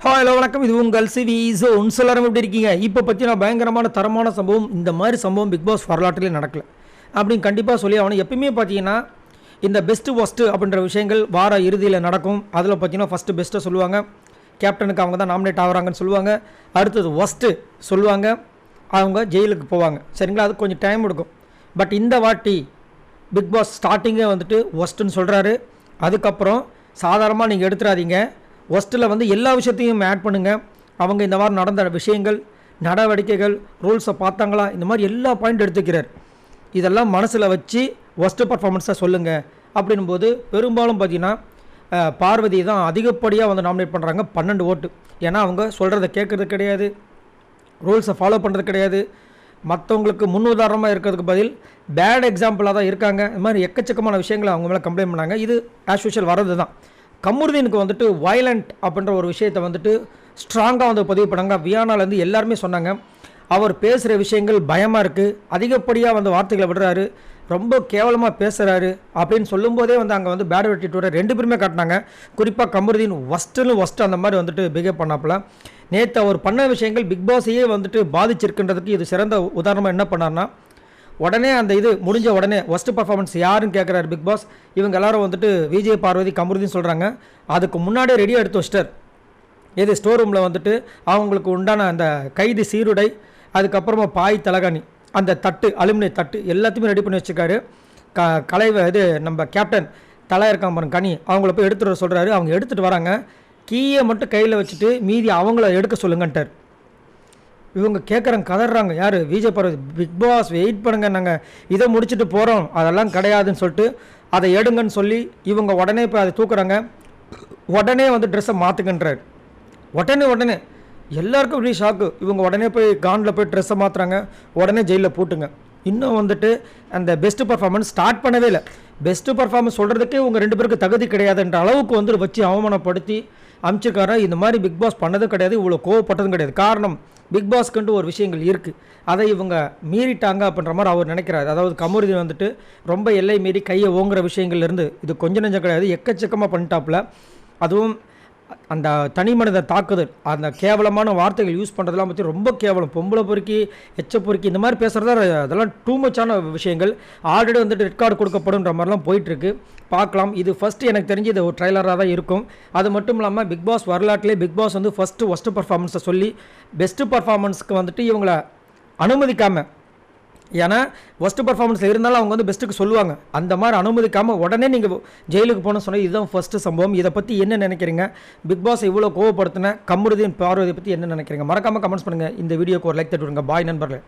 Hello வணக்கம். இது உங்கள் சிவி ஜோன். எல்லாரும் எப்படி இருக்கீங்க? இப்போ பற்றின பயங்கரமான தரமான சம்பவம், இந்த மாதிரி சம்பவம் பிக் பாஸ் வரலாற்றிலே நடக்கல அப்படின்னு கண்டிப்பாக சொல்லி ஆகணும். எப்பயுமே பார்த்தீங்கன்னா இந்த பெஸ்ட்டு ஒஸ்ட்டு அப்படின்ற விஷயங்கள் வார இறுதியில் நடக்கும். அதில் பார்த்தீங்கன்னா ஃபஸ்ட்டு பெஸ்ட்டை சொல்லுவாங்க, கேப்டனுக்கு அவங்க தான் நாமினேட் ஆகிறாங்கன்னு சொல்லுவாங்க. அடுத்தது ஒஸ்ட்டு சொல்லுவாங்க, அவங்க ஜெயிலுக்கு போவாங்க. சரிங்களா? அது கொஞ்சம் டைம் எடுக்கும். பட் இந்த வாட்டி பிக் பாஸ் ஸ்டார்டிங்கே வந்துட்டு ஒஸ்ட்டுன்னு சொல்கிறாரு. அதுக்கப்புறம் சாதாரணமாக நீங்கள் எடுத்துடாதீங்க, ஒஸ்ட்டில் வந்து எல்லா விஷயத்தையும் ஆட் பண்ணுங்கள். அவங்க இந்த மாதிரி நடந்த விஷயங்கள், நடவடிக்கைகள், ரூல்ஸை பார்த்தாங்களா, இந்த மாதிரி எல்லா பாயிண்ட் எடுத்துக்கிறார். இதெல்லாம் மனசில் வச்சு ஒஸ்ட்டு பர்ஃபார்மன்ஸாக சொல்லுங்கள் அப்படின்போது பெரும்பாலும் பார்த்திங்கன்னா பார்வதி தான் அதிகப்படியாக வந்து நாமினேட் பண்ணுறாங்க. 12 ஓட்டு. ஏன்னா அவங்க சொல்கிறத கேட்குறது கிடையாது, ரூல்ஸை ஃபாலோ பண்ணுறது கிடையாது, மற்றவங்களுக்கு முன்னுதாரணமாக இருக்கிறதுக்கு பதில் பேட் எக்ஸாம்பிளாக தான் இருக்காங்க. இது மாதிரி எக்கச்சக்கமான விஷயங்களை அவங்க மேலே கம்ப்ளைண்ட் பண்ணாங்க. இது ஆஸ் யூஷுவல் வரது தான். கமருதீனுக்கு வந்துட்டு வயலண்ட் அப்படின்ற ஒரு விஷயத்தை வந்துட்டு ஸ்ட்ராங்காக வந்து பதிவு பண்ணாங்க. வியானாலேருந்து எல்லாருமே சொன்னாங்க, அவர் பேசுகிற விஷயங்கள் பயமாக இருக்குது, அதிகப்படியாக வந்து வார்த்தைகளை விடுறாரு, ரொம்ப கேவலமாக பேசுகிறாரு அப்படின்னு சொல்லும்போதே வந்து அங்கே வந்து பேட் வெட்டிட்டு 2 பேருமே காட்டினாங்க. குறிப்பாக கமருதீன் ஒஸ்ட்டு அந்த மாதிரி வந்துட்டு பிஹேவ் பண்ணாப்புல. நேற்று அவர் பண்ண விஷயங்கள் பிக் பாஸையே வந்துட்டு பாதிச்சிருக்குன்றதுக்கு இது சிறந்த உதாரணமாக என்ன பண்ணார்னா, உடனே அந்த இது முடிஞ்ச உடனே ஒஸ்ட்டு பர்ஃபார்மன்ஸ் யாருன்னு கேட்குறாரு பிக் பாஸ். இவங்க எல்லாரும் வந்துட்டு விஜய், பார்வதி, கமருதீன் சொல்கிறாங்க. அதுக்கு முன்னாடியே ரெடியாக எடுத்து வச்சிட்டார். எது ஸ்டோர் ரூமில் வந்துட்டு அவங்களுக்கு உண்டான அந்த கைது சீருடை, அதுக்கப்புறமா பாய் தலகாணி, அந்த தட்டு, அலுமினிய தட்டு எல்லாத்தையுமே ரெடி பண்ணி வச்சுருக்காரு. இது நம்ம கேப்டன் தலை இருக்காம பாருங்க, கனி, அவங்கள போய் எடுத்துகிட்டு வர சொல்கிறாரு. அவங்க எடுத்துகிட்டு வராங்க. கீயை மட்டும் கையில் வச்சுட்டு மீதி அவங்கள எடுக்க சொல்லுங்கன்ட்டார். இவங்க கேட்குறாங்க, கதறாங்க. யார்? Vijay, Parvathi. Bigg Boss wait பண்ணுங்க, நாங்கள் இதை முடிச்சுட்டு போகிறோம், அதெல்லாம் கிடையாதுன்னு சொல்லிட்டு அதை எடுங்கன்னு சொல்லி இவங்க உடனே போய் அதை தூக்குறாங்க. உடனே வந்து ட்ரெஸ்ஸை மாற்றுங்கன்றார். உடனே எல்லாருக்கும் இப்படி ஷாக்கு. இவங்க உடனே போய் கானில் போய் ட்ரெஸ்ஸை மாற்றுறாங்க. உடனே ஜெயிலில் போட்டுங்க. இன்னும் வந்துட்டு அந்த பெஸ்ட்டு பர்ஃபார்மன்ஸ் ஸ்டார்ட் பண்ணவே இல்லை. பெஸ்ட்டு பர்ஃபார்மன்ஸ் சொல்கிறதுக்கே உங்கள் 2 பேருக்கு தகுதி கிடையாதுன்ற அளவுக்கு வந்து வச்சு அவமானப்படுத்தி அனுப்பிச்சிருக்காரு. இந்த மாதிரி பிக் பாஸ் பண்ணதும் கிடையாது, இவ்வளோ கோவப்பட்டதும் கிடையாது. காரணம், பிக் பாஸ்க்குன்ட்டு ஒரு விஷயங்கள் இருக்குது, அதை இவங்க மீறிட்டாங்க அப்படின்ற மாதிரி அவர் நினைக்கிறாரு. அதாவது கமருதீன் வந்துட்டு ரொம்ப எல்லை மீறி கையை ஓங்குற விஷயங்கள்லேருந்து இது கொஞ்சம் நெஞ்சம் கிடையாது, எக்கச்சக்கமாக பண்ணிட்டாப்புல. அதுவும் அந்த தனி மனித தாக்குதல், அந்த கேவலமான வார்த்தைகள் யூஸ் பண்ணுறதெல்லாம் பற்றி ரொம்ப கேவலம். பொம்பளை பொறுக்கி, எச்ச பொறுக்கி, இந்த மாதிரி பேசுகிறதா அதெல்லாம் டூ மச்சான விஷயங்கள். ஆல்ரெடி வந்துட்டு ரெட் கார்டு கொடுக்கப்படுன்ற மாதிரிலாம் போயிட்டுருக்கு. பார்க்கலாம். இது ஃபஸ்ட்டு எனக்கு தெரிஞ்சு இது ஒரு ட்ரைலராக தான் இருக்கும். அது மட்டும் இல்லாமல் பிக் பாஸ் வரலாற்றிலே பிக் பாஸ் வந்து ஃபஸ்ட்டு ஒஸ்ட்டு பர்ஃபார்மன்ஸை சொல்லி பெஸ்ட்டு பர்ஃபார்மன்ஸ்க்கு வந்துட்டு இவங்களை அனுமதிக்காமல், ஏன்னா ஒஸ்ட்டு பர்ஃபார்மன்ஸில் இருந்தாலும் அவங்க வந்து பெஸ்ட்டுக்கு சொல்லுவாங்க, அந்த மாதிரி அனுமதிக்காமல் உடனே நீங்கள் ஜெயிலுக்கு போகணும்னு சொன்னால் இதுதான் ஃபஸ்ட்டு சம்பவம். இதை பற்றி என்ன நினைக்கிறீங்க? பிக் பாஸ் இவ்வளோ கோவப்படுத்தின கமருதீன், பார்வதியை பற்றி என்ன நினைக்கிறீங்க? மறக்காமல் கமெண்ட்ஸ் பண்ணுங்கள். இந்த வீடியோக்கு ஒரு லைக் தட்டுவிடுங்க. பாய் நண்பர்களே.